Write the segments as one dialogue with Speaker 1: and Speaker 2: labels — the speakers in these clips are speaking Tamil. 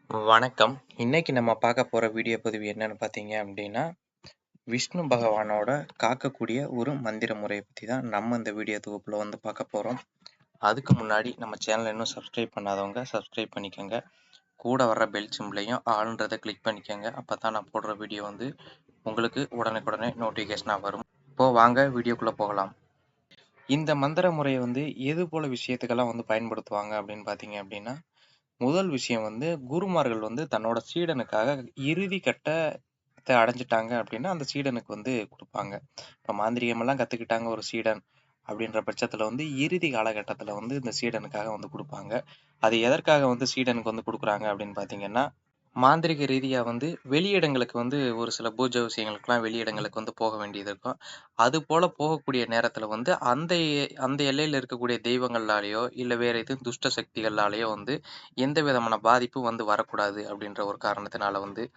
Speaker 1: வணக்கம். இன்னைக்கு நம்ம பார்க்க போற வீடியோ பதிவு என்னன்னு பார்த்தீங்க அப்படின்னா, விஷ்ணு பகவானோட காக்கக்கூடிய ஒரு மந்திர முறைய பத்தி தான் நம்ம இந்த வீடியோ தொகுப்புல பார்க்க போறோம். அதுக்கு முன்னாடி நம்ம சேனல இன்னும் சப்ஸ்கிரைப் பண்ணாதவங்க சப்ஸ்கிரைப் பண்ணிக்கங்க. கூட வர்ற பெல் சிம்பலையும் ஆல்ன்றத கிளிக் பண்ணிக்கங்க. அப்பதான் நான் போடுற வீடியோ உங்களுக்கு உடனுக்குடனே நோட்டிஃபிகேஷனா வரும். இப்போ வாங்க வீடியோக்குள்ள போகலாம். இந்த மந்திர முறைய எது போல விஷயத்துக்கெல்லாம் பயன்படுத்துவாங்க அப்படின்னு பார்த்தீங்க அப்படின்னா, முதல் விஷயம் குருமார்கள் தன்னோட சீடனுக்காக இறுதி கட்டத்த அடைஞ்சுட்டாங்க அப்படின்னா, அந்த சீடனுக்கு குடுப்பாங்க. இப்ப மாந்திரீகமெல்லாம் கத்துக்கிட்டாங்க ஒரு சீடன் அப்படின்ற பட்சத்துல இறுதி காலகட்டத்துல இந்த சீடனுக்காக குடுப்பாங்க. அது எதற்காக சீடனுக்கு குடுக்குறாங்க அப்படின்னு பார்த்தீங்கன்னா, மாந்திரீக ரீதியா வெளியிடங்களுக்கு ஒரு சில பூஜை விஷயங்களுக்கெல்லாம் வெளியிடங்களுக்கு போக வேண்டியது இருக்கும். அதுபோல போகக்கூடிய நேரத்துல அந்த எல்லையில இருக்கக்கூடிய தெய்வங்களாலயோ, இல்ல வேற எதுவும் துஷ்ட சக்திகளாலயோ எந்த விதமான பாதிப்பும் வரக்கூடாது அப்படின்ற ஒரு காரணத்தினால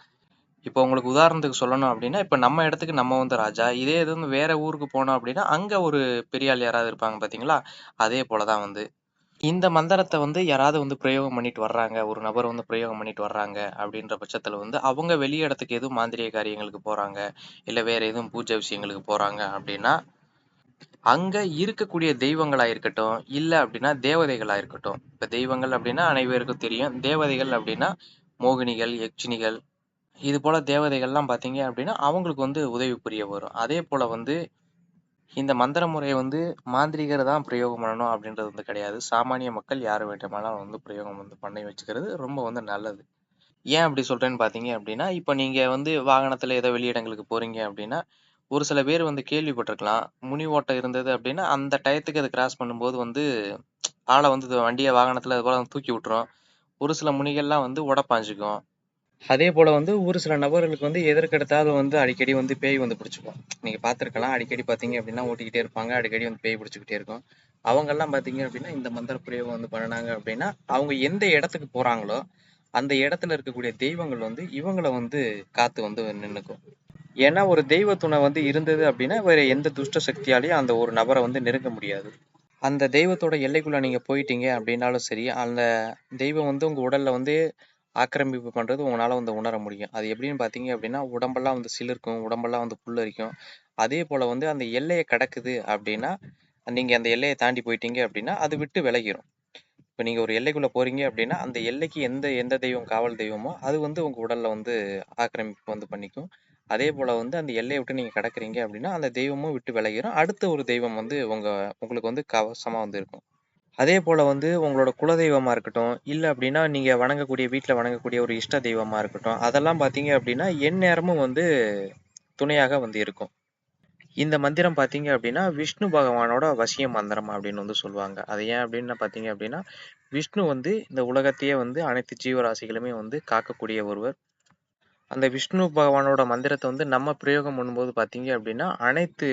Speaker 1: இப்போ உங்களுக்கு உதாரணத்துக்கு சொல்லணும் அப்படின்னா, இப்ப நம்ம இடத்துக்கு நம்ம ராஜா. இதே இது வேற ஊருக்கு போனோம் அப்படின்னா, அங்க ஒரு பெரிய ஆள் யாராவது இருப்பாங்க பார்த்தீங்களா? அதே போல தான் இந்த மந்திரத்த யாராவது பிரயோகம் பண்ணிட்டு வர்றாங்க. ஒரு நபர் பிரயோகம் பண்ணிட்டு வர்றாங்க அப்படின்ற பட்சத்துல அவங்க வெளி இடத்துக்கு எதுவும் மாந்திரீக காரியங்களுக்கு போறாங்க, இல்ல வேற எதுவும் பூஜை விஷயங்களுக்கு போறாங்க அப்படின்னா, அங்க இருக்கக்கூடிய தெய்வங்களா இருக்கட்டும், இல்ல அப்படின்னா தேவதைகளா இருக்கட்டும். இப்ப தெய்வங்கள் அப்படின்னா அனைவருக்கும் தெரியும். தேவதைகள் அப்படின்னா மோகினிகள், யக்ஷினிகள் இது போல தேவதைகள்லாம் பார்த்தீங்க அப்படின்னா, அவங்களுக்கு உதவி புரிய வரும். அதே போல இந்த மந்திர முறைய மாந்திரீகர் தான் பிரயோகம் பண்ணணும் அப்படின்றது கிடையாது. சாமானிய மக்கள் யார் வேண்டுமானாலும் பிரயோகம் பண்ணி வச்சுக்கிறது ரொம்ப நல்லது. ஏன் அப்படி சொல்றேன்னு பார்த்தீங்க அப்படின்னா, இப்ப நீங்க வாகனத்துல ஏதோ வெளியிடங்களுக்கு போறீங்க அப்படின்னா, ஒரு சில பேர் கேள்விப்பட்டிருக்கலாம். முனி ஓட்டம் இருந்தது அப்படின்னா, அந்த டயத்துக்கு அத கிராஸ் பண்ணும்போது ஆள வண்டிய வாகனத்துல அது போல தூக்கி விட்டுரும். ஒரு சில முனிகள்லாம் உடப்பாஞ்சுக்கும். அதே போல ஒரு சில நபர்களுக்கு எதற்கெடுத்தாலும் அடிக்கடி பேய் பிடிச்சுக்கும். நீங்க பார்த்திருக்கலாம். அடிக்கடி பார்த்தீங்க அப்படின்னா ஓட்டிக்கிட்டே இருப்பாங்க. அடிக்கடி பேய் பிடிச்சுக்கிட்டே இருக்கும். அவங்கெல்லாம் பார்த்தீங்க அப்படின்னா இந்த மந்திர பிரயோகம் பண்ணுனாங்க அப்படின்னா, அவங்க எந்த இடத்துக்கு போறாங்களோ, அந்த இடத்துல இருக்கக்கூடிய தெய்வங்கள் இவங்கள காத்து நின்னுக்கும். ஏன்னா ஒரு தெய்வ துணை இருந்தது அப்படின்னா, வேற எந்த துஷ்ட சக்தியாலயும் அந்த ஒரு நபர நெருங்க முடியாது. அந்த தெய்வத்தோட எல்லைக்குள்ள நீங்க போயிட்டீங்க அப்படின்னாலும் சரி, அந்த தெய்வம் உங்க உடல்ல ஆக்கிரமிப்பு பண்றது உங்களால உணர முடியும். அது எப்படின்னு பார்த்தீங்க அப்படின்னா, உடம்பெல்லாம் சிலிர்க்கும், உடம்பெல்லாம் புல்லரிக்கும். அதே போல அந்த எல்லைய கடக்குது அப்படின்னா, நீங்க அந்த எல்லைய தாண்டி போயிட்டீங்க அப்படின்னா, அது விட்டு விலகிரும். இப்ப நீங்க ஒரு எல்லைக்குள்ள போறீங்க அப்படின்னா, அந்த எல்லைக்கு எந்த எந்த தெய்வம் காவல் தெய்வமோ, அது உங்க உடல்ல ஆக்கிரமிப்பு பண்ணிக்கும். அதே போல அந்த எல்லைய விட்டு நீங்க கடக்குறீங்க அப்படின்னா, அந்த தெய்வமும் விட்டு விலகிரும். அடுத்த ஒரு தெய்வம் உங்களுக்கு கவசமா இருக்கும். அதே போல உங்களோட குலதெய்வமா இருக்கட்டும், இல்ல அப்படின்னா நீங்க வணங்கக்கூடிய வீட்ல வணங்கக்கூடிய ஒரு இஷ்ட தெய்வமா இருக்கட்டும், அதெல்லாம் பார்த்தீங்க அப்படின்னா, எந்நேரமும் துணையாக இருக்கும். இந்த மந்திரம் பார்த்தீங்க அப்படின்னா, விஷ்ணு பகவானோட வசிய மந்திரம் அப்படின்னு சொல்லுவாங்க. அது ஏன் அப்படின்னு பார்த்தீங்க அப்படின்னா, விஷ்ணு இந்த உலகத்தையே அனைத்து ஜீவராசிகளுமே காக்கக்கூடிய ஒருவர். அந்த விஷ்ணு பகவானோட மந்திரத்த நம்ம பிரயோகம் பண்ணும்போது பார்த்தீங்க அப்படின்னா, அனைத்து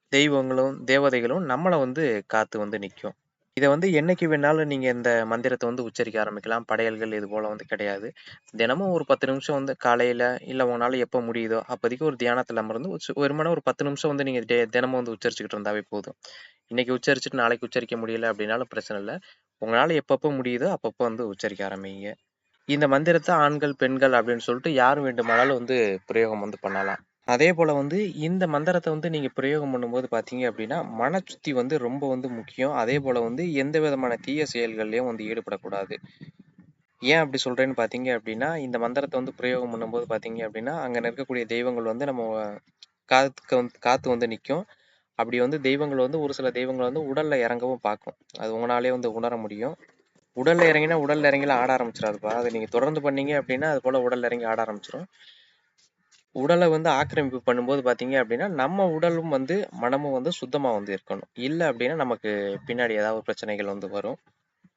Speaker 1: தெய்வங்களும், தேவதைகளும் நம்மள காத்து நிக்கும். இத என்னைக்கு வேணாலும் நீங்க இந்த மந்திரத்த உச்சரிக்க ஆரம்பிக்கலாம். படையல்கள் இது போல கிடையாது. தினமும் ஒரு 10 நிமிஷம் காலையில, இல்ல உங்கனால எப்ப முடியுதோ, அப்போதைக்கு ஒரு தியானத்துல அமர்ந்து வெறுமனே ஒரு 10 நிமிஷம் நீங்க தினமும் உச்சரிச்சுக்கிட்டு இருந்தாவே போதும். இன்னைக்கு உச்சரிச்சுட்டு நாளைக்கு உச்சரிக்க முடியல அப்படின்னாலும் பிரச்சனை இல்ல. உங்களால எப்பப்ப முடியுதோ அப்பப்ப உச்சரிக்க ஆரம்பிங்க. இந்த மந்திரத்த ஆண்கள், பெண்கள் அப்படின்னு சொல்லிட்டு யார் வேண்டுமானாலும் பிரயோகம் பண்ணலாம். அதே போல இந்த மந்திரத்த நீங்க பிரயோகம் பண்ணும்போது பார்த்தீங்க அப்படின்னா, மனசுத்தி ரொம்ப முக்கியம். அதே போல எந்த விதமான தீய செயல்கள்லயும் ஈடுபடக்கூடாது. ஏன் அப்படி சொல்றேன்னு பார்த்தீங்க அப்படின்னா, இந்த மந்திரத்த பிரயோகம் பண்ணும்போது பார்த்தீங்க அப்படின்னா, அங்க இருக்கக்கூடிய தெய்வங்கள் நம்ம காத்துக்கு காத்து நிக்கும். அப்படி தெய்வங்கள் ஒரு சில தெய்வங்கள் உடல்ல இறங்கவும் பார்க்கும். அது உங்களாலயே உணர முடியும். உடல்ல இறங்கினா உடல்ல இறங்கிலாம் ஆட ஆரம்பிச்சிடாதுப்பா. அத நீங்க தொடர்ந்து பண்ணீங்க அப்படின்னா, அது போல உடல்ல இறங்கி ஆட ஆரம்பிச்சுரும். உடல ஆக்கிரமிப்பு பண்ணும்போது பார்த்தீங்க அப்படின்னா, நம்ம உடலும் மனமும் சுத்தமா இருக்கணும். இல்ல அப்படின்னா நமக்கு பின்னாடி ஏதாவது பிரச்சனைகள் வரும்.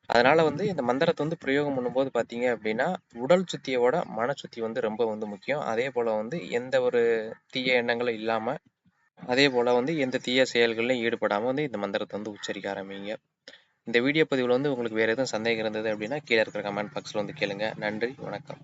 Speaker 1: அதனால இந்த மந்திரத்த பிரயோகம் பண்ணும்போது பார்த்தீங்க அப்படின்னா, உடல் சுத்திய விட மன சுத்தி ரொம்ப முக்கியம். அதே போல எந்த ஒரு தீய எண்ணங்களும் இல்லாம, அதே போல எந்த தீய செயல்கள்லயும் ஈடுபடாம இந்த மந்திரத்த உச்சரிக்க ஆரம்பிங்க. இந்த வீடியோ பதிவுல உங்களுக்கு வேற எதுவும் சந்தேகம் இருந்தது அப்படின்னா, கீழ இருக்கிற கமெண்ட் பாக்ஸ்ல கேளுங்க. நன்றி, வணக்கம்.